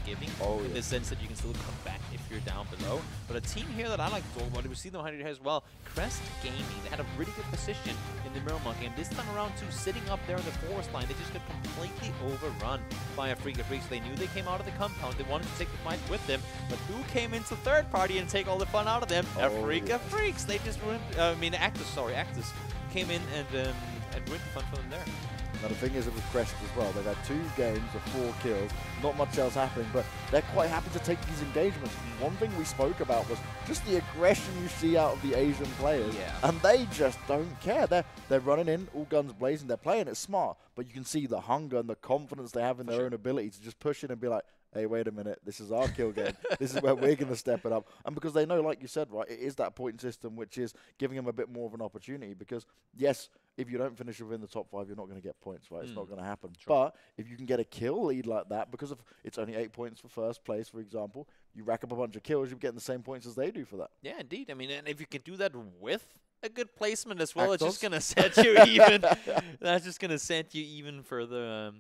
forgiving in the sense that you can still come back if you're down below. But a team here that I like to talk about, we've seen them here as well, Crest Gaming. They had a really good position in the Mirror Monkey, and this time around too, sitting up there in the forest line, they just got completely overrun by a Freak of Freaks. They knew they came out of the compound, they wanted to take the fight with them, but who came into third party and take all the fun out of them? A Freak of Freaks. They just ruined, Actus came in and ruined the fun for them there. Now the thing is with Crest as well, they've had 2 games of 4 kills, not much else happening, but they're quite happy to take these engagements. One thing we spoke about was just the aggression you see out of the Asian players, and they just don't care. They're running in, all guns blazing, they're playing it smart, but you can see the hunger and the confidence they have in their own ability to just push in and be like, hey, wait a minute, this is our kill game. This is where we're going to step it up. And because they know, like you said, right, it is that point system which is giving them a bit more of an opportunity. Because, yes, if you don't finish within the top 5, you're not going to get points, right? It's not going to happen. True. But if you can get a kill lead like that, because of it's only 8 points for first place, for example, you rack up a bunch of kills, you're getting the same points as they do for that. Yeah, indeed. I mean, and if you can do that with a good placement as well, it's just gonna set you even. That's just gonna set you even further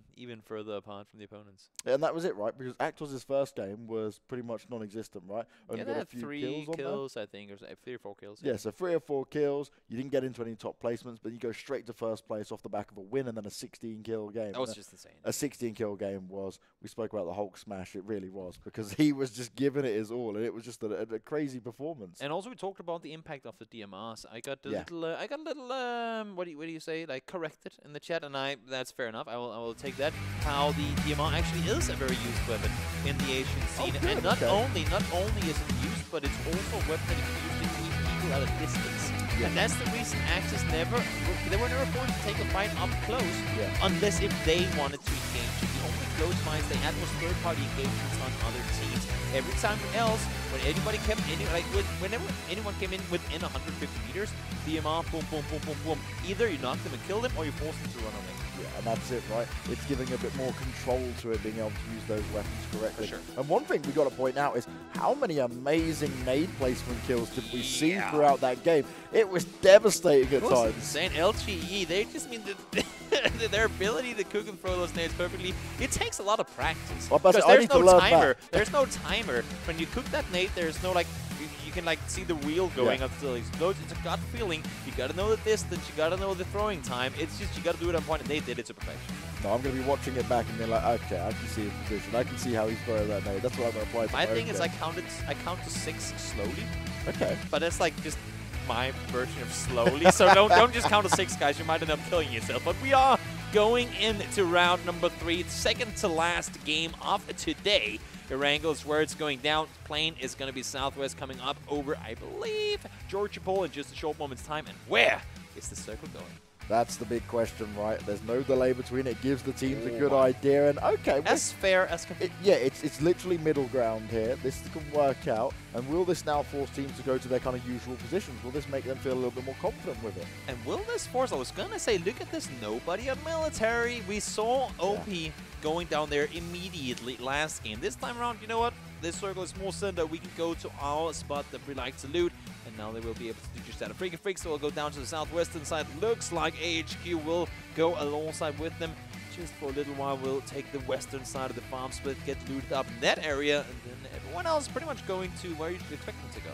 apart from the opponents. Yeah, and that was it, right? Because Actos' first game was pretty much non-existent, right? Only got a few 3 kills, I think, or 3 or 4 kills. Yeah, so 3 or 4 kills. You didn't get into any top placements, but you go straight to first place off the back of a win and then a 16-kill game. That was just insane. A 16-kill game was. We spoke about the Hulk smash. It really was, because he was just giving it his all, and it was just a crazy performance. And also we talked about the impact of the DMRs. I got a little what do you say, like, corrected in the chat, and that's fair enough. I will take that. How the DMR actually is a very used weapon in the Asian scene, and not only is it used, but it's also a weapon that can be used to keep people at a distance. And that's the reason Axis they were never forced to take a fight up close, unless if they wanted to engage. The only close fights they had was third-party engagements on other teams. Every time else, when anybody kept whenever anyone came in within 150 meters, DMR, boom, boom, boom, boom, boom. Either you knock them and kill them, or you force them to run away. Yeah, and that's it, right? It's giving a bit more control to it, being able to use those weapons correctly. For sure. And one thing we got to point out is how many amazing nade placement kills did we see throughout that game? It was devastating at times. Insane. LGE, they just mean their ability to cook and throw those nades perfectly. It takes a lot of practice. Because there's no timer. There's no timer. When you cook that nade, there's no, like, you can, like, see the wheel going up until it explodes. It's a gut feeling. You gotta know the distance. You gotta know the throwing time. It's just you gotta do it on point, and they did it to perfection. No, I'm gonna be watching it back and be like, okay, I can see his position. I can see how he's throwing that nade. That's what I'm gonna apply to my thing is I count to 6 slowly. Okay. But that's like just my version of slowly. So don't just count to 6, guys. You might end up killing yourself. But we are going into round number 3, second to last game of today. Erangel is where it's going down. Plane is going to be southwest, coming up over, I believe, Georgia Pole in just a short moment's time. And where is the circle going? That's the big question, right? There's no delay between it. Gives the teams a good idea. And okay, as fair as can be. Yeah, it's literally middle ground here. This can work out. And will this now force teams to go to their kind of usual positions? Will this make them feel a little bit more confident with it? And will this force? I was gonna say, look at this. Nobody on military. We saw OP going down there immediately last game. This time around, you know what? This circle is more centered. We can go to our spot that we like to loot. And now they will be able to do just that. A Freak of Freaks will go down to the southwestern side. Looks like AHQ will go alongside with them. Just for a little while, we'll take the western side of the farm split, get looted up in that area, and then everyone else pretty much going to where you'd expect them to go.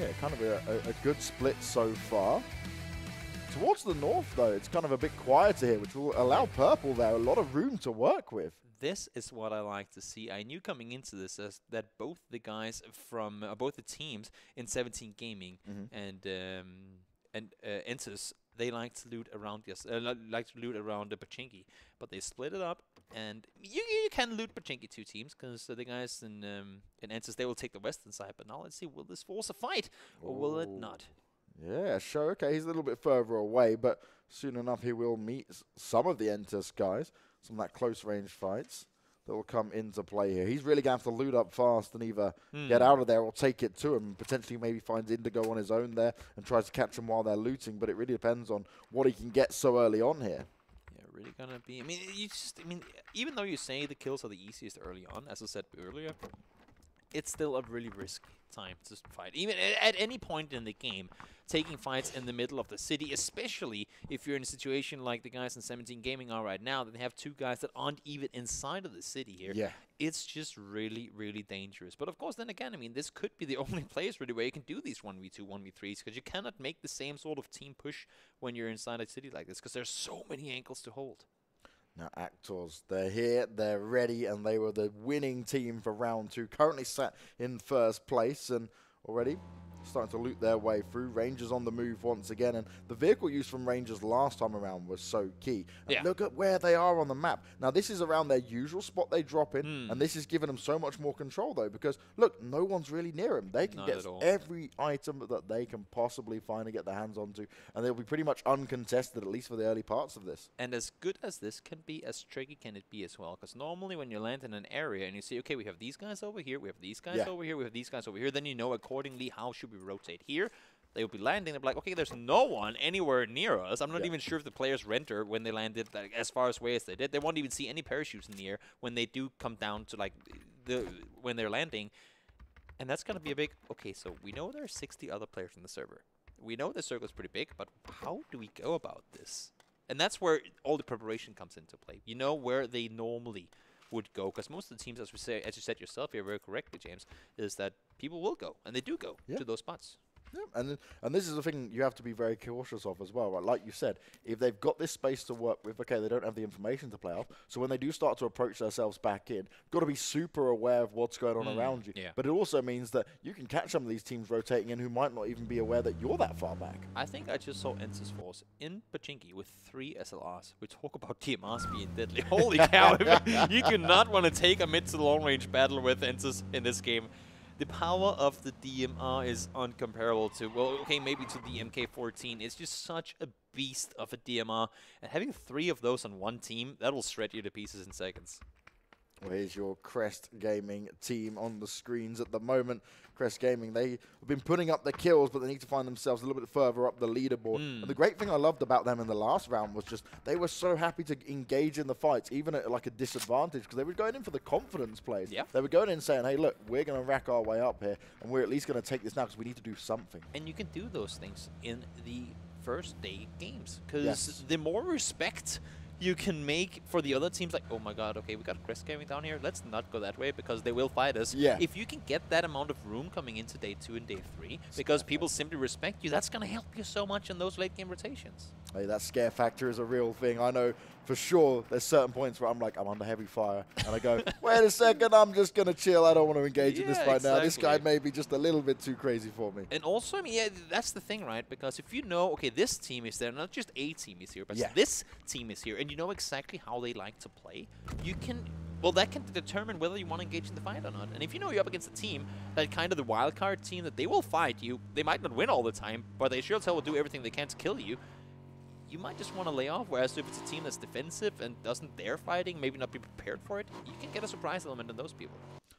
Yeah, kind of a good split so far. Towards the north, though, it's kind of a bit quieter here, which will allow Purple there a lot of room to work with. This is what I like to see. I knew coming into this that both the guys from both the teams in 17 Gaming and Entus, they like to loot around the Pachinki, but they split it up, and you can loot Pachinki 2 teams because the guys in Entus, they will take the western side. But now let's see, will this force a fight or will it not? Yeah, sure. Okay, he's a little bit further away, but soon enough he will meet some of the Entus guys. Some of that close-range fights that will come into play here. He's really going to have to loot up fast and either get out of there or take it to him. Potentially maybe finds Indigo on his own there and tries to catch him while they're looting, but it really depends on what he can get so early on here. Yeah, really gonna be... I mean, even though you say the kills are the easiest early on, as I said earlier, it's still a really risky time to fight. Even at any point in the game, taking fights in the middle of the city, especially if you're in a situation like the guys in 17 Gaming are right now, that they have 2 guys that aren't even inside of the city here. Yeah. It's just really, really dangerous. But of course, then again, I mean, this could be the only place really where you can do these 1v2, 1v3s, because you cannot make the same sort of team push when you're inside a city like this, because there's so many ankles to hold. Now, Actors, they're here, they're ready, and they were the winning team for round 2. Currently sat in first place, and already starting to loot their way through. Rangers on the move once again, and the vehicle use from Rangers last time around was so key. And look at where they are on the map. Now, this is around their usual spot they drop in, and this is giving them so much more control, though, because, look, no one's really near them. They can get every item that they can possibly find and get their hands onto, and they'll be pretty much uncontested, at least for the early parts of this. And as good as this can be, as tricky can it be as well, because normally when you land in an area and you see, okay, we have these guys over here, we have these guys over here, we have these guys over here, then you know accordingly how should we rotate here. They will be landing. They'll be like, okay, there's no one anywhere near us. I'm not even sure if the players renter when they landed like, as far away as they did. They won't even see any parachutes in the air when they do come down to like when they're landing. And that's going to be a big, okay, so we know there are 60 other players in the server. We know the circle is pretty big, but how do we go about this? And that's where all the preparation comes into play. You know where they normally would go, because most of the teams, as you said yourself here very correctly, James, is that people will go, and they do go to those spots. Yeah, and this is the thing you have to be very cautious of as well, right? Like you said, if they've got this space to work with, okay, they don't have the information to play off, so when they do start to approach themselves back in, got to be super aware of what's going on around you. Yeah. But it also means that you can catch some of these teams rotating in who might not even be aware that you're that far back. I think I just saw Ensis Force in Pachinki with 3 SLRs. We talk about DMRs being deadly. Holy cow, you do not want to take a mid to long range battle with Ensis in this game. The power of the DMR is uncomparable to, well, okay, maybe to the MK14. It's just such a beast of a DMR. And having 3 of those on one team, that will shred you to pieces in seconds. Well, here's your Crest Gaming team on the screens at the moment. Crest Gaming, they have been putting up the kills, but they need to find themselves a little bit further up the leaderboard. And the great thing I loved about them in the last round was just they were so happy to engage in the fights, even at like a disadvantage, because they were going in for the confidence plays. Yeah. They were going in saying, hey, look, we're going to rack our way up here, and we're at least going to take this now because we need to do something. And you can do those things in the first day games, because the more respect you can make for the other teams, like, oh my god, okay, we got Crest Gaming down here, let's not go that way because they will fight us. Yeah. If you can get that amount of room coming into day 2 and day 3, because people simply respect you, that's going to help you so much in those late game rotations. Hey, that scare factor is a real thing. I know for sure there's certain points where I'm like, I'm under heavy fire. And I go, wait a second, I'm just going to chill. I don't want to engage in this right now. This guy may be just a little bit too crazy for me. And also, I mean, yeah, that's the thing, right? Because if you know, okay, this team is there, not just a team is here, but this team is here, and you know exactly how they like to play, you can... Well, that can determine whether you want to engage in the fight or not. And if you know you're up against a team, that kind of the wildcard team, that they will fight you, they might not win all the time, but they sure as hell will do everything they can to kill you, you might just want to lay off. Whereas if it's a team that's defensive and doesn't dare fighting, maybe not be prepared for it, you can get a surprise element in those people.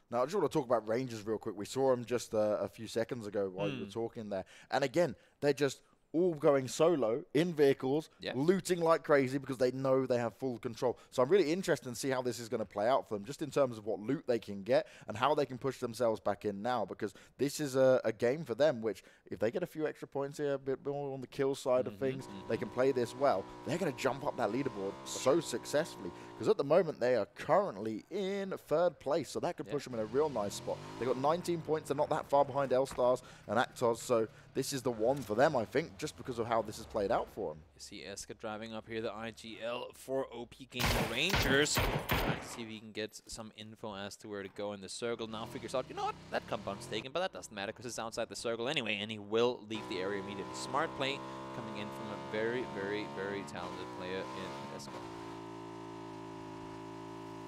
Now, I just want to talk about Rangers real quick. We saw them just a few seconds ago while you were talking there. And again, they're just all going solo in vehicles, looting like crazy because they know they have full control. So I'm really interested to see how this is going to play out for them, just in terms of what loot they can get and how they can push themselves back in now, because this is a game for them, which if they get a few extra points here, a bit more on the kill side of things, they can play this well. They're going to jump up that leaderboard so successfully, because at the moment they are currently in 3rd place, so that could push them in a real nice spot. They got 19 points. They're not that far behind L-Stars and Actors, so this is the one for them, I think, just because of how this has played out for them. You see Eska driving up here, the IGL for OP Gaming Rangers. Trying to see if he can get some info as to where to go in the circle. Now figures out, you know what, that compound's taken, but that doesn't matter because it's outside the circle anyway, and he will leave the area immediately. Smart play coming in from a very, very, very talented player in Eska.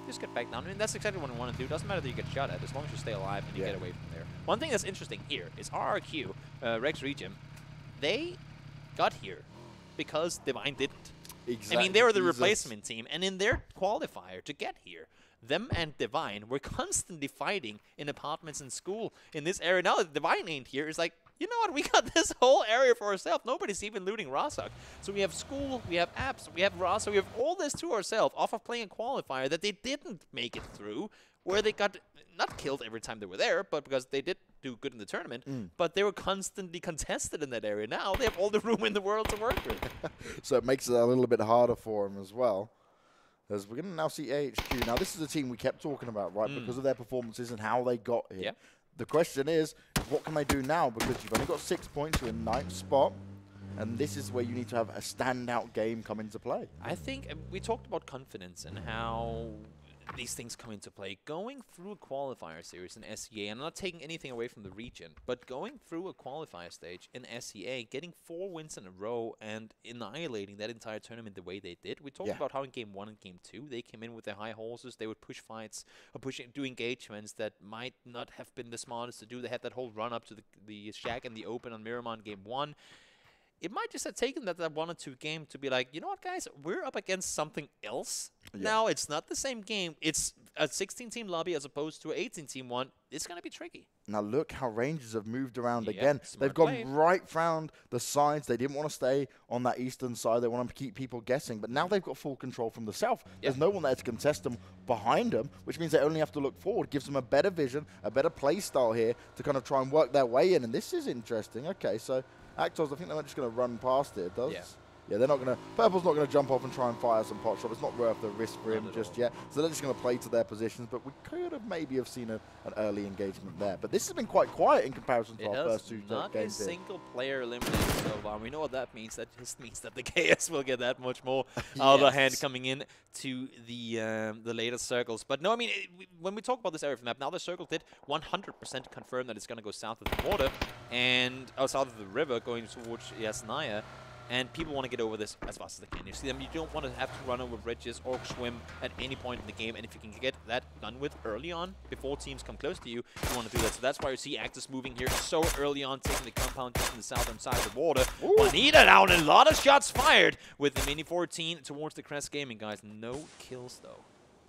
Just get back down. I mean, that's exactly what we want to do. Doesn't matter that you get shot at, as long as you stay alive and you get away from there. One thing that's interesting here is RRQ, Rex Regim, they got here because Divine didn't. Exactly. I mean, they were the replacement team, and in their qualifier to get here, them and Divine were constantly fighting in apartments and school in this area. Now that Divine ain't here, it's like, you know what? We got this whole area for ourselves. Nobody's even looting Rosok. So we have school, we have apps, we have Rosok, we have all this to ourselves off of playing a qualifier that they didn't make it through, where they got not killed every time they were there, but because they did do good in the tournament, but they were constantly contested in that area. Now they have all the room in the world to work with. So it makes it a little bit harder for them as well. As we're going to now see AHQ. Now, this is a team we kept talking about, right, because of their performances and how they got here. Yeah. The question is, what can they do now? Because you've only got 6 points, you're in 9th spot, and this is where you need to have a standout game come into play. I think we talked about confidence and how these things come into play. Going through a qualifier series in SEA, and I'm not taking anything away from the region, but going through a qualifier stage in SEA, getting 4 wins in a row and annihilating that entire tournament the way they did. We talked about how in Game 1 and Game 2, they came in with their high horses. They would push fights or do engagements that might not have been the smartest to do. They had that whole run up to the Shack and the Open on Miramar in Game 1. It might just have taken that 1 or 2 game to be like, you know what, guys, we're up against something else. Now, it's not the same game. It's a 16-team lobby as opposed to an 18-team one. It's going to be tricky. Now, look how Rangers have moved around again. They've gone right round the sides. They didn't want to stay on that eastern side. They want to keep people guessing. But now they've got full control from the south. There's no one there to contest them behind them, which means they only have to look forward. Gives them a better vision, a better play style here to kind of try and work their way in. And this is interesting. Okay, so Actors, I think they're just going to run past it, does? Yeah, they're not going to... Purple's not going to jump off and try and fire some pot shot. It's not worth the risk for him just yet. So they're just going to play to their positions. But we could have maybe seen an early engagement there. But this has been quite quiet in comparison to our first 2 games. Not a single player eliminated so far. We know what that means. That just means that the KS will get that much more out of the hand coming in to the later circles. But no, I mean, when we talk about this area of the map, now the circle did 100% confirm that it's going to go south of the water and south of the river going towards Yasnaya. And people want to get over this as fast as they can. You see them, you don't want to have to run over bridges or swim at any point in the game. And if you can get that done with early on, before teams come close to you, you want to do that. So that's why you see Actors moving here so early on, taking the compound just in the southern side of the water. Juanita down, and a lot of shots fired with the Mini 14 towards the Crest Gaming, guys. No kills, though.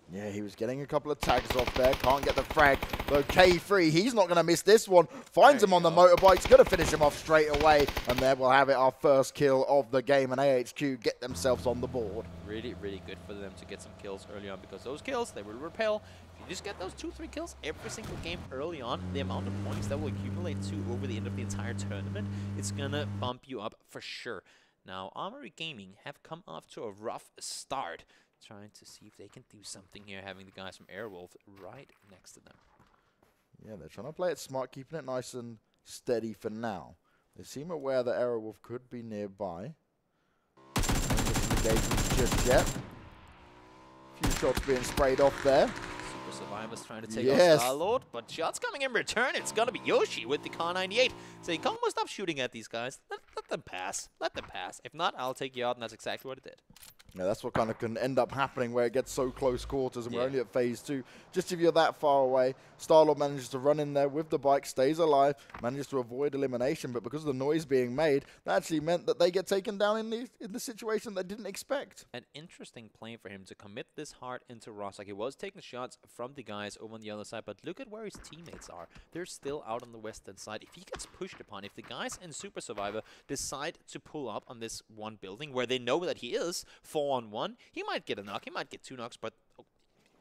Yeah, he was getting a couple of tags off there. Can't get the frag. Though K3, he's not going to miss this one. Finds him on the motorbike. Going to finish him off straight away. And there we'll have it, our first kill of the game. And AHQ get themselves on the board. Really, really good for them to get some kills early on, because those kills, they will repel. If you just get those 2-3 kills every single game early on, the amount of points that will accumulate to over the end of the entire tournament, it's going to bump you up for sure. Now, Armory Gaming have come off to a rough start, trying to see if they can do something here, having the guys from Airwolf right next to them. Yeah, they're trying to play it smart, keeping it nice and steady for now. They seem aware that Airwolf could be nearby. No engagements just yet. A few shots being sprayed off there. Super Survivor's trying to take off Star-Lord, but shots coming in return. It's going to be Yoshi with the Car 98. Saying, come on, stop shooting at these guys. Let them pass. Let them pass. If not, I'll take you out, and that's exactly what it did. Yeah, that's what kind of can end up happening where it gets so close quarters, and we're only at phase 2. Just if you're that far away, Star-Lord manages to run in there with the bike, stays alive, manages to avoid elimination, but because of the noise being made, that actually meant that they get taken down in the situation they didn't expect. An interesting play for him to commit this hard into Ross. Like, he was taking shots from the guys over on the other side, but look at where his teammates are. They're still out on the western side. If he gets pushed upon, if the guys in Super Survivor decide to pull up on this one building where they know that he is 4-on-1, he might get a knock, he might get 2 knocks, but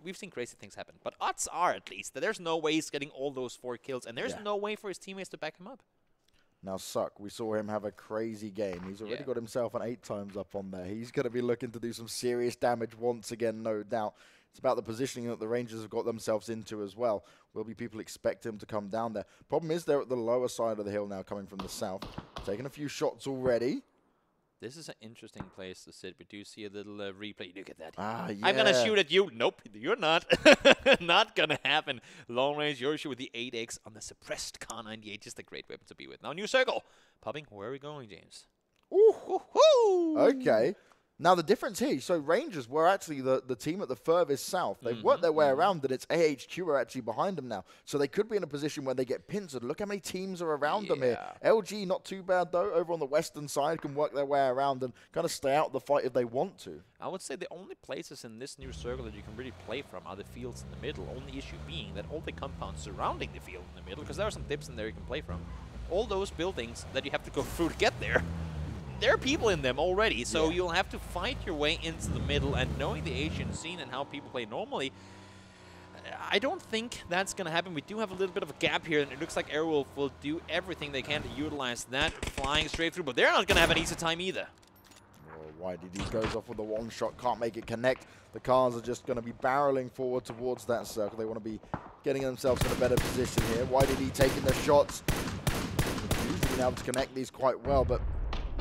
we've seen crazy things happen. But odds are, at least, that there's no way he's getting all those 4 kills, and there's no way for his teammates to back him up. Now, Suck, we saw him have a crazy game. He's already got himself an 8 times up on there. He's going to be looking to do some serious damage once again, no doubt. It's about the positioning that the Rangers have got themselves into as well. Will be people expect him to come down there. Problem is they're at the lower side of the hill now, coming from the south. Taking a few shots already. This is an interesting place to sit. We do see a little replay. Look at that. Yeah. I'm going to shoot at you. Nope, you're not. Not going to happen. Long range Yoshi with the 8X on the suppressed Car 98. Just a great weapon to be with. Now, new circle. Popping. Where are we going, James? Ooh. Okay. Now, the difference here, so Rangers were actually the team at the furthest south. They've worked their way around, and it's AHQ are actually behind them now. So they could be in a position where they get pincered. Look how many teams are around them here. LG, not too bad, though. Over on the western side, can work their way around and kind of stay out of the fight if they want to. I would say the only places in this new circle that you can really play from are the fields in the middle. Only issue being that all the compounds surrounding the field in the middle, because there are some dips in there you can play from, all those buildings that you have to go through to get there, there are people in them already, so you'll have to fight your way into the middle, and knowing the Asian scene and how people play normally, I don't think that's going to happen. We do have a little bit of a gap here, and it looks like Airwolf will do everything they can to utilize that, flying straight through, but they're not going to have an easy time either. YDD goes off with a one shot, can't make it connect. The cars are just going to be barreling forward towards that circle. They want to be getting themselves in a better position here. YDD taking the shots. Usually been able to connect these quite well, but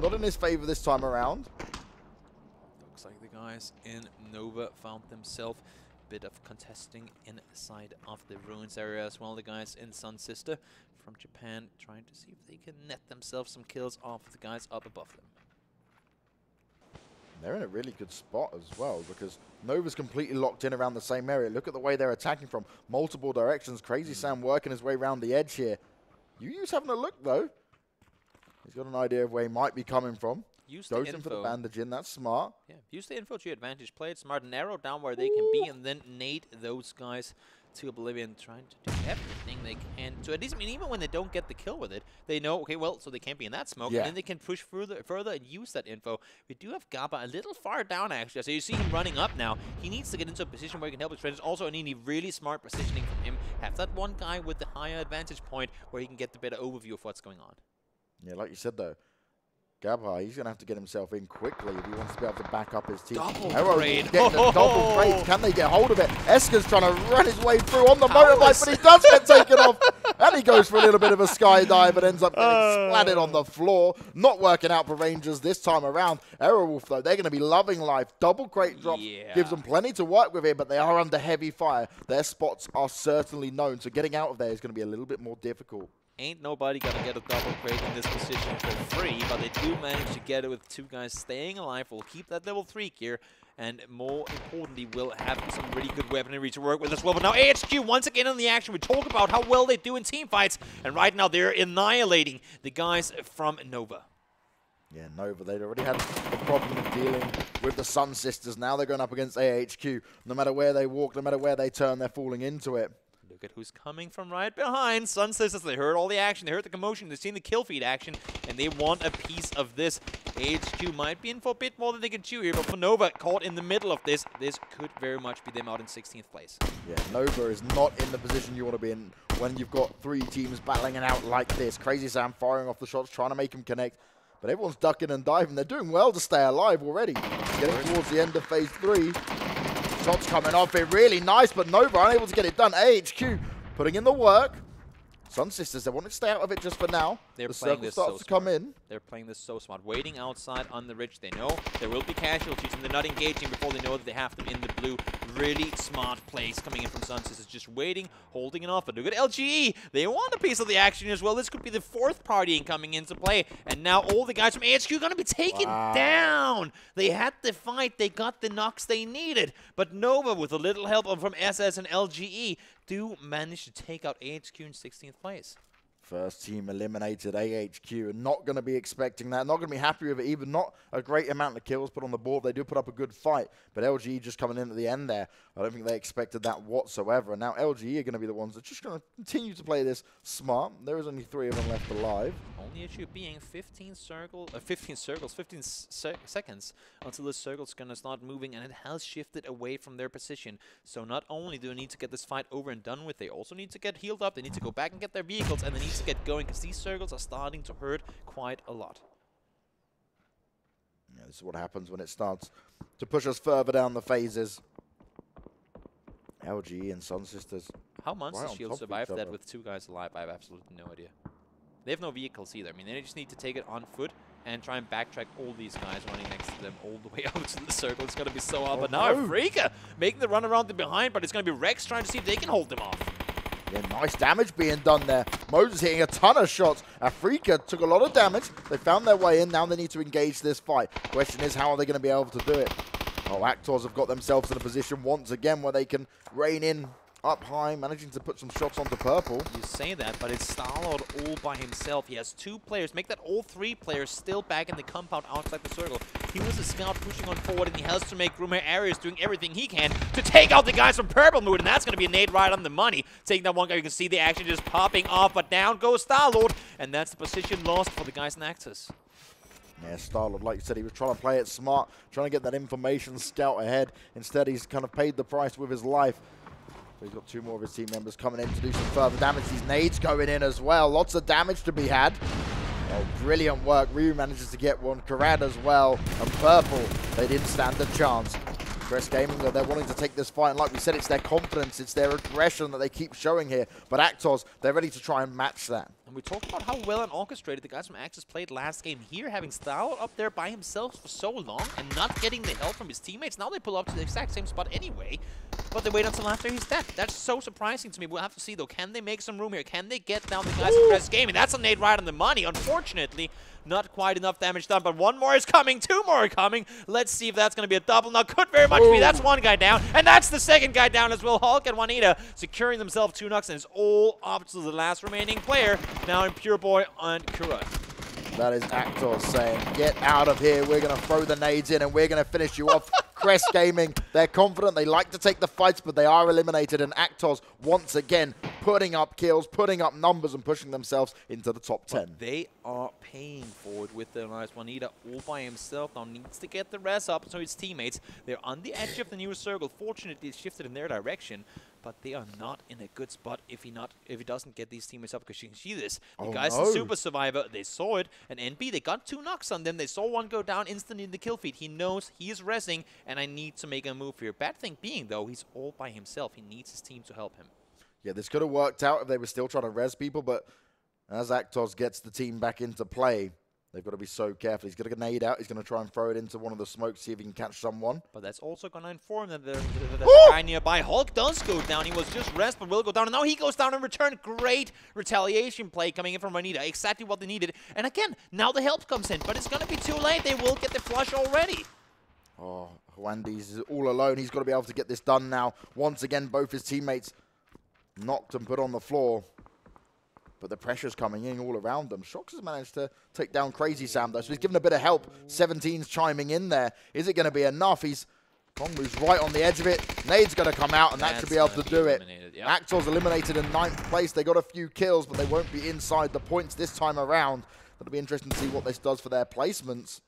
not in his favor this time around. Looks like the guys in Nova found themselves a bit of contesting inside of the ruins area as well. The guys in Sun Sister from Japan trying to see if they can net themselves some kills off the guys up above them. They're in a really good spot as well because Nova's completely locked in around the same area. Look at the way they're attacking from multiple directions. Crazy Sam working his way around the edge here. Yu's having a look though. He's got an idea of where he might be coming from. Goes in for the bandage in. That's smart. Yeah, use the info to your advantage. Play it smart. Narrow down where they can be and then nade those guys to oblivion, trying to do everything they can. So at least, I mean, even when they don't get the kill with it, they know, okay, well, so they can't be in that smoke, and then they can push further and use that info. We do have Gaba a little far down, actually. So you see him running up now. He needs to get into a position where he can help his friends. Also, I need really smart positioning from him. Have that one guy with the higher advantage point where he can get the better overview of what's going on. Yeah, like you said, though, Gabba, he's going to have to get himself in quickly if he wants to be able to back up his team. Double grade. Double grades. Can they get hold of it? Esker's trying to run his way through on the motorbike, but he does get taken off. And he goes for a little bit of a skydive, but ends up getting splatted on the floor. Not working out for Rangers this time around. Airwolf, though, they're going to be loving life. Double crate drop gives them plenty to work with here, but they are under heavy fire. Their spots are certainly known, so getting out of there is going to be a little bit more difficult. Ain't nobody gonna get a double crate in this position for free, but they do manage to get it with two guys staying alive. We'll keep that level 3 gear, and more importantly, we'll have some really good weaponry to work with as well. But now AHQ once again in the action. We talk about how well they do in team fights, and right now they're annihilating the guys from Nova. Yeah, Nova, they'd already had the problem of dealing with the Sun Sisters. Now they're going up against AHQ. No matter where they walk, no matter where they turn, they're falling into it. Look at who's coming from right behind. Sun Sisters, they heard all the action, they heard the commotion, they've seen the kill feed action, and they want a piece of this. HQ might be in for a bit more than they can chew here, but for Nova, caught in the middle of this could very much be them out in 16th place. Yeah, Nova is not in the position you want to be in when you've got 3 teams battling it out like this. Crazy Sam firing off the shots, trying to make them connect, but everyone's ducking and diving. They're doing well to stay alive already. Getting towards the end of phase 3. Shots coming off it, really nice, but Nova unable to get it done. AHQ putting in the work. Sun Sisters, they want to stay out of it just for now. They're the playing circle this starts so to come smart. in. They're playing this so smart. Waiting outside on the ridge. They know there will be casualties, and they're not engaging before they know that they have them in the blue. Really smart plays coming in from Sun Sisters. Just waiting, holding it off. But look at LGE. They want a piece of the action as well. This could be the 4th party coming into play. And now all the guys from AHQ are going to be taken down. They had the fight. They got the knocks they needed. But Nova, with a little help from SS and LGE, do manage to take out AHQ in 16th place. First team eliminated, AHQ, and not going to be expecting that. Not going to be happy with it either. Not a great amount of kills put on the board. They do put up a good fight, but LGE just coming in at the end there. I don't think they expected that whatsoever. And now LGE are going to be the ones that are just going to continue to play this smart. There is only 3 of them left alive. Only issue being 15 seconds until the circle's going to start moving, and it has shifted away from their position. So not only do they need to get this fight over and done with, they also need to get healed up. They need to go back and get their vehicles, and they need to get going because these circles are starting to hurt quite a lot. Yeah, this is what happens when it starts to push us further down the phases. LGE and Sun Sisters. How Monster Shield survived that with 2 guys alive, I have absolutely no idea. They have no vehicles either. I mean, they just need to take it on foot and try and backtrack all these guys running next to them all the way out to the circle. It's going to be so hard. But now Afrika making the run around the behind, but it's going to be Rex trying to see if they can hold them off. Yeah, nice damage being done there. Moses hitting a ton of shots. Afrika took a lot of damage. They found their way in. Now they need to engage this fight. Question is, how are they going to be able to do it? Oh, Actors have got themselves in a position once again where they can rein in up high, managing to put some shots onto purple. You say that, but it's Starlord all by himself. He has 2 players. Make that all 3 players still back in the compound outside the circle. He was a scout pushing on forward, and he has to make room here. Arius doing everything he can to take out the guys from Purple Mood, and that's going to be a nade right on the money. Taking that one guy, you can see the action just popping off, but down goes Starlord, and that's the position lost for the guys in Actus. Yeah, Starlord, like you said, he was trying to play it smart, trying to get that information scout ahead. Instead, he's kind of paid the price with his life. But he's got 2 more of his team members coming in to do some further damage. These nades going in as well. Lots of damage to be had. Oh, brilliant work. Ryu manages to get one. Karad as well. And Purple, they didn't stand a chance. Crest Gaming, they're wanting to take this fight, and like we said, it's their confidence, it's their aggression that they keep showing here. But Actos, they're ready to try and match that. And we talked about how well and orchestrated the guys from Actus played last game here, having Starlord up there by himself for so long and not getting the help from his teammates. Now they pull up to the exact same spot anyway, but they wait until after he's dead. That's so surprising to me. We'll have to see, though. Can they make some room here? Can they get down the guys from Crest Gaming? That's a nade right on the money. Unfortunately, not quite enough damage done, but 1 more is coming, 2 more are coming. Let's see if that's going to be a double. Now, could very much be. That's 1 guy down, and that's the 2nd guy down as well. Hulk and Juanita securing themselves 2 knocks, and it's all up to the last remaining player now in Pure Boy and Kura. That is Actos saying, get out of here. We're going to throw the nades in, and we're going to finish you off. Crest Gaming, they're confident. They like to take the fights, but they are eliminated. And Actos, once again, putting up kills, putting up numbers, and pushing themselves into the top 10. But they are paying for it with their nice Juanita all by himself. Now needs to get the rest up, so his teammates, they're on the edge of the new circle. Fortunately, it's shifted in their direction, but they are not in a good spot if he doesn't get these teammates up, because you can see this. The guys in Super Survivor, they saw it, and NB, they got 2 knocks on them. They saw 1 go down instantly in the kill feed. He knows he is resing, and I need to make a move here. Bad thing being, though, he's all by himself. He needs his team to help him. Yeah, this could have worked out if they were still trying to res people, but as Actos gets the team back into play, they've got to be so careful. He's going to nade out. He's going to try and throw it into one of the smokes, see if he can catch someone. But that's also going to inform them that the guy nearby. Hulk does go down. He was just rest, but will go down. And now he goes down in return. Great retaliation play coming in from Juanita. Exactly what they needed. And again, now the help comes in, but it's going to be too late. They will get the flush already. Oh, Juandi's all alone. He's got to be able to get this done now. Once again, both his teammates knocked and put on the floor. But the pressure's coming in all around them. Shox has managed to take down Crazy Sam, though, so he's given a bit of help. 17's chiming in there. Is it going to be enough? Kong moves right on the edge of it. Nade's going to come out, and that should be able to do it. Yep. Actor's eliminated in 9th place. They got a few kills, but they won't be inside the points this time around. It'll be interesting to see what this does for their placements.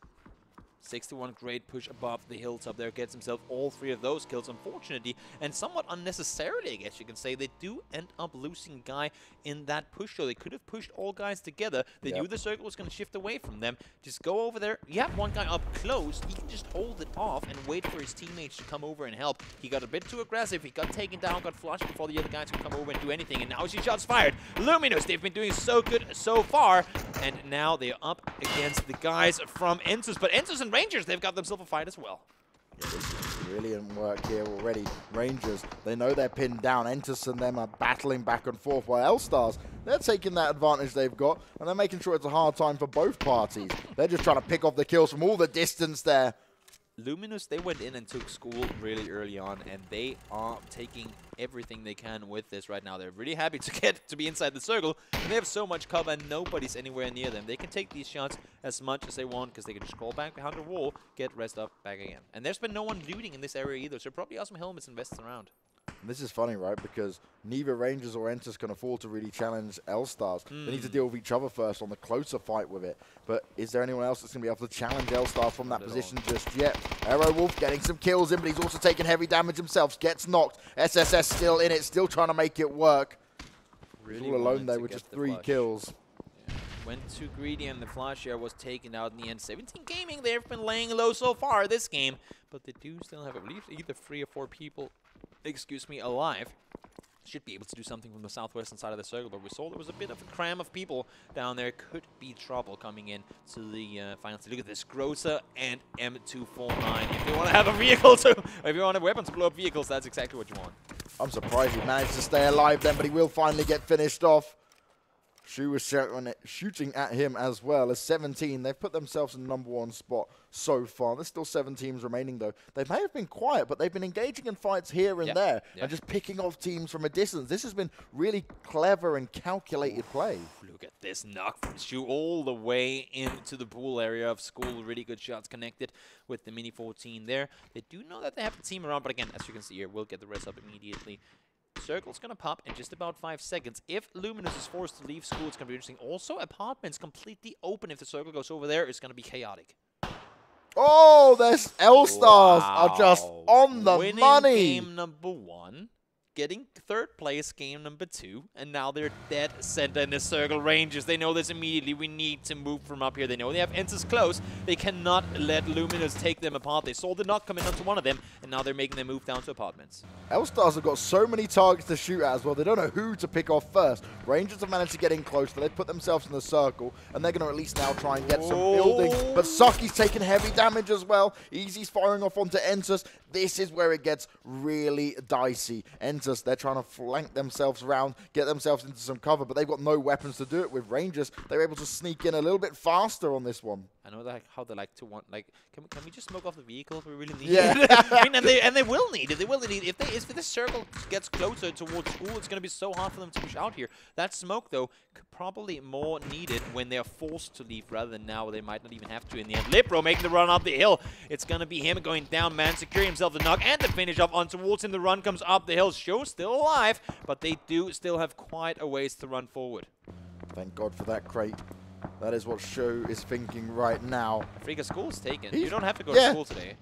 61, great push above the hilltop there, gets himself all 3 of those kills, unfortunately, and somewhat unnecessarily, I guess you can say. They do end up losing a guy in that push, so they could have pushed all guys together. They knew the circle was going to shift away from them. Just go over there. You have 1 guy up close. He can just hold it off and wait for his teammates to come over and help. He got a bit too aggressive. He got taken down, got flushed before the other guys could come over and do anything, and now his shots fired. Luminous, they've been doing so good so far, and now they're up against the guys from Entus, but Entus and Rangers, they've got themselves a fight as well. Yeah, this is brilliant work here already. Rangers, they know they're pinned down. Entus and them are battling back and forth, while L-Stars, they're taking that advantage they've got, and they're making sure it's a hard time for both parties. They're just trying to pick off the kills from all the distance there. Luminous, they went in and took school really early on, and they are taking everything they can with this right now. They're really happy to get to be inside the circle, and they have so much cover and nobody's anywhere near them. They can take these shots as much as they want because they can just crawl back behind the wall, get rest up, back again. And there's been no one looting in this area either, so probably have some helmets and vests around. And this is funny, right? Because neither Rangers or Entus can afford to really challenge L-Stars. They need to deal with each other first on the closer fight with it. But is there anyone else that's going to be able to challenge L-Stars from that position just yet? Arrow Wolf getting some kills in, but he's also taking heavy damage himself. Gets knocked. SSS still in it, still trying to make it work. Really all alone there with just 3 kills. Yeah. Went too greedy, and the flash share was taken out in the end. 17 Gaming, they've been laying low so far this game, but they do still have, I believe, either 3 or 4 people alive. Should be able to do something from the southwestern side of the circle, but we saw there was a bit of a cram of people down there. Could be trouble coming in to the final. Look at this, Groza and M249. If you want to have a vehicle to, if you want a weapon to blow up vehicles, that's exactly what you want. I'm surprised he managed to stay alive then, but he will finally get finished off. Shu was shooting at him as well. As 17, they've put themselves in the #1 spot so far. There's still 7 teams remaining, though. They may have been quiet, but they've been engaging in fights here and there and just picking off teams from a distance. This has been really clever and calculated play. Look at this knock from Shu all the way into the pool area of School. Really good shots connected with the Mini 14 there. They do know that they have the team around, but again, as you can see here, we'll get the rest up immediately. Circle's going to pop in just about 5 seconds. If Luminous is forced to leave School, it's going to be interesting. Also, Apartments completely open. If the circle goes over there, it's going to be chaotic. Oh, there's L-Stars are just on the Winning money. game #1, getting 3rd place game #2, and now they're dead center in the circle. Rangers, they know this immediately. We need to move from up here. They know they have Ensis close. They cannot let Luminous take them apart. They saw the knock come in onto one of them, and now they're making them move down to Apartments. L-Stars have got so many targets to shoot at as well. They don't know who to pick off first. Rangers have managed to get in close, but they've put themselves in the circle, and they're going to at least now try and get some building. But Saki's taking heavy damage as well. Easy's firing off onto Ensis. This is where it gets really dicey. Ensis, they're trying to flank themselves around, get themselves into some cover, but they've got no weapons to do it with. Rangers, they're able to sneak in a little bit faster on this one. I know that how they like to want, like, can we just smoke off the vehicle? We really need Yeah. it. I mean, and they will need it. They will need it. If this circle gets closer towards School, it's going to be so hard for them to push out here. That smoke, though, probably more needed when they are forced to leave rather than now where they might not even have to in the end. Lipro making the run up the hill. It's going to be him going down, man, securing himself the knock and the finish off on towards him. The run comes up the hill. Show's still alive, but they do still have quite a ways to run forward. Thank God for that crate. That is what Show is thinking right now. Freaka School's taken. You don't have to go yeah. to school today.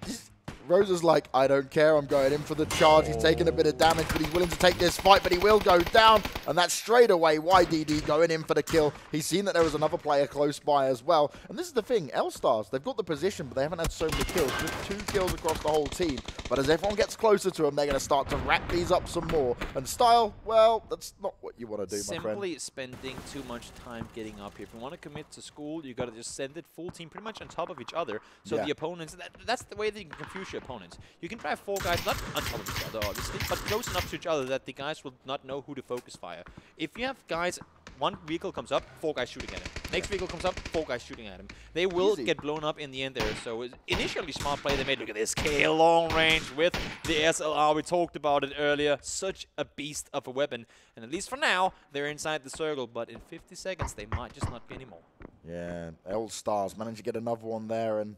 Rosa's like, I don't care, I'm going in for the charge. He's taking a bit of damage, but he's willing to take this fight, but he will go down. And that's straight away YDD going in for the kill. He's seen that there was another player close by as well. And this is the thing, L-Stars, they've got the position, but they haven't had so many kills. Just 2 kills across the whole team. But as everyone gets closer to them, they're going to start to rack these up some more. And Style, well, that's not what you want to do, my friend. Simply spending too much time getting up here. If you want to commit to School, you got to just send it full team pretty much on top of each other. So the opponents, that's the way that you can confuse your opponents. You can drive 4 guys, not on top of each other, obviously, but close enough to each other that the guys will not know who to focus fire. If you have guys, one vehicle comes up, 4 guys shooting at him. Next vehicle comes up, 4 guys shooting at him. They will get blown up in the end there. So it's initially smart play they made. Look at this K long range with the SLR. We talked about it earlier. Such a beast of a weapon. And at least for now, they're inside the circle. But in 50 seconds, they might just not be anymore. Yeah, L-Stars managed to get another one there, and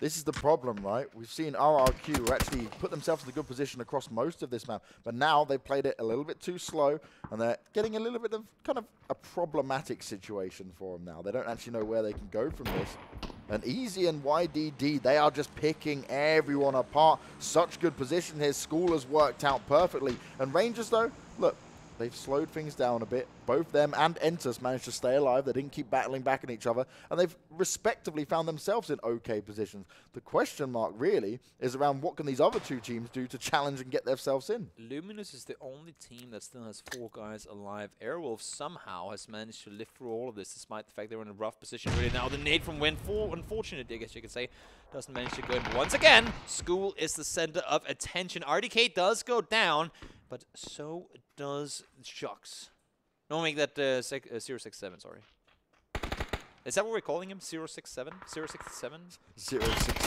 this is the problem, right? We've seen RRQ actually put themselves in a good position across most of this map, but now they've played it a little bit too slow, and they're getting a little bit of kind of a problematic situation for them now. They don't actually know where they can go from this. And Easy and YDD, they are just picking everyone apart. Such good position here. School has worked out perfectly. And Rangers, though, look, they've slowed things down a bit. Both them and Entus managed to stay alive. They didn't keep battling back at each other. And they've respectively found themselves in okay positions. The question mark, really, is around what can these other 2 teams do to challenge and get themselves in. Luminous is the only team that still has 4 guys alive. Airwolf somehow has managed to live through all of this, despite the fact they were in a rough position really now. The nade from Win, unfortunately, I guess you could say, doesn't manage to go in. But once again, School is the center of attention. RDK does go down, but so does Shocks. No, make that 067, sorry. Is that what we're calling him? 067? 067? 06.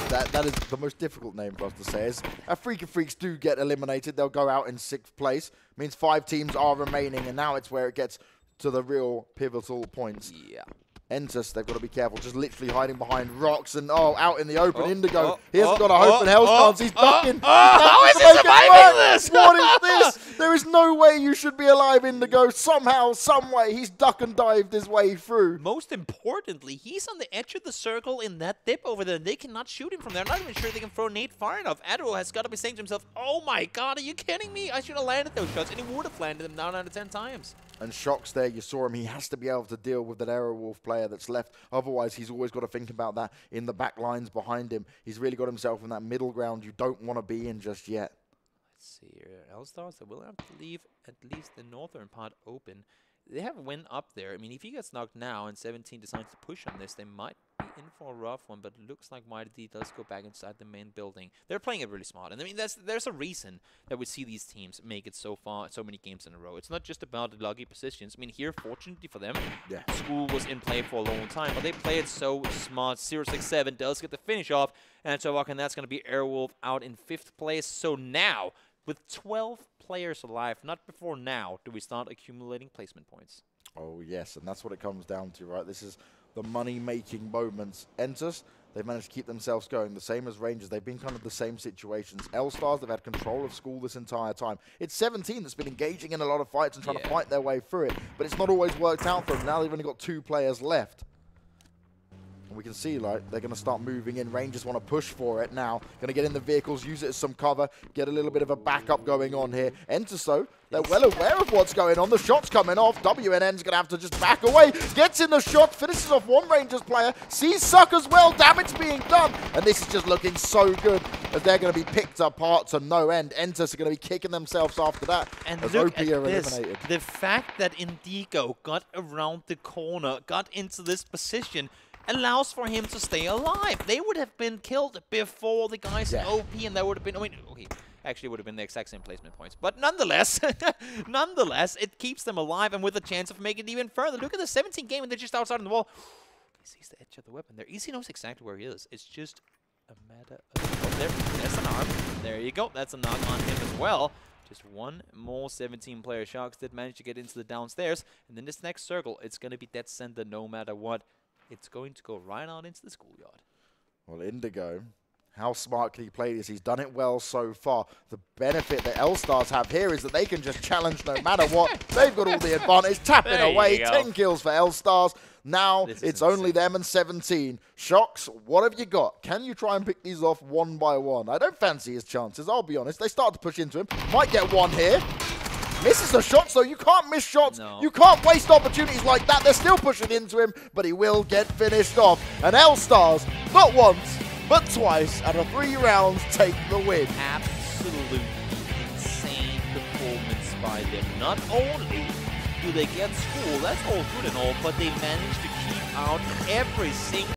That is the most difficult name for us to say. As Freaka Freaks do get eliminated, they'll go out in 6th place. Means 5 teams are remaining, and now it's where it gets to the real pivotal points. Yeah. Entus, they've got to be careful, just literally hiding behind rocks and, out in the open. Indigo, he hasn't got a hope in hell's chance. He's ducking. How is he surviving this? What is this? There is no way you should be alive, Indigo. Somehow, some way, he's duck and dived his way through. Most importantly, he's on the edge of the circle in that dip over there. They cannot shoot him from there. I'm not even sure they can throw nade far enough. Adro has got to be saying to himself, oh my god, are you kidding me? I should have landed those shots, and he would have landed them 9 out of 10 times. And Shocks there, you saw him, he has to be able to deal with that Aerowolf player that's left. Otherwise, he's always got to think about that in the back lines behind him. He's really got himself in that middle ground you don't want to be in just yet. Let's see here. L-Stars, they will have to leave at least the northern part open. they have a win up there. I mean, if he gets knocked now and 17 decides to push on this, they might be in for a rough one, but it looks like Mighty D does go back inside the main building. They're playing it really smart. And I mean, there's a reason that we see these teams make it so far, so many games in a row. It's not just about the lucky positions. I mean, here, fortunately for them, School was in play for a long time, but they play it so smart. 067 does get the finish off, and and that's going to be Airwolf out in 5th place. So now, with 12 players alive, not before now, do we start accumulating placement points. Oh, yes, and that's what it comes down to, right? This is the money-making moments. Entus, they've managed to keep themselves going, the same as Rangers. They've been kind of the same situations. L-Stars, they've had control of School this entire time. It's 17 that's been engaging in a lot of fights and trying to fight their way through it, but it's not always worked out for them. Now they've only got 2 players left. And we can see, like, they're going to start moving in. Rangers want to push for it now. Going to get in the vehicles, use it as some cover, get a little bit of a backup going on here. Entus, though, they're well aware of what's going on. The shot's coming off. WNN's going to have to just back away. Gets in the shot, finishes off one Rangers player. Sees Suck as well. Damage being done. And this is just looking so good as they're going to be picked apart to no end. Entus are going to be kicking themselves after that. And as look OP at are this. eliminated. The fact that Indigo got around the corner, got into this position, allows for him to stay alive. They would have been killed before the guys in OP, and that would have been, I mean, okay, actually would have been the exact same placement points. But nonetheless, nonetheless, it keeps them alive and with a chance of making it even further. Look at the 17 game, and they're just outside on the wall. He sees the edge of the weapon there. Easy knows exactly where he is. It's just a matter of... Oh, there's an arm. There you go. That's a knock on him as well. Just one more 17-player Sharks did manage to get into the downstairs. And then this next circle, it's going to be dead center no matter what. It's going to go right out into the schoolyard. Well, Indigo, how smart can he play this? He's done it well so far. The benefit that L-Stars have here is that they can just challenge no matter what. They've got all the advantage. Tapping away, 10 kills for L-Stars. Now it's only them and 17. Shocks, what have you got? Can you try and pick these off one by one? I don't fancy his chances, I'll be honest. They start to push into him. Might get one here. Misses the shots, though. You can't miss shots. No. You can't waste opportunities like that. They're still pushing into him, but he will get finished off. And L-Stars, not once, but twice, out of 3 rounds, take the win. Absolutely insane performance by them. Not only do they get School, that's all good and all, but they manage to keep out every single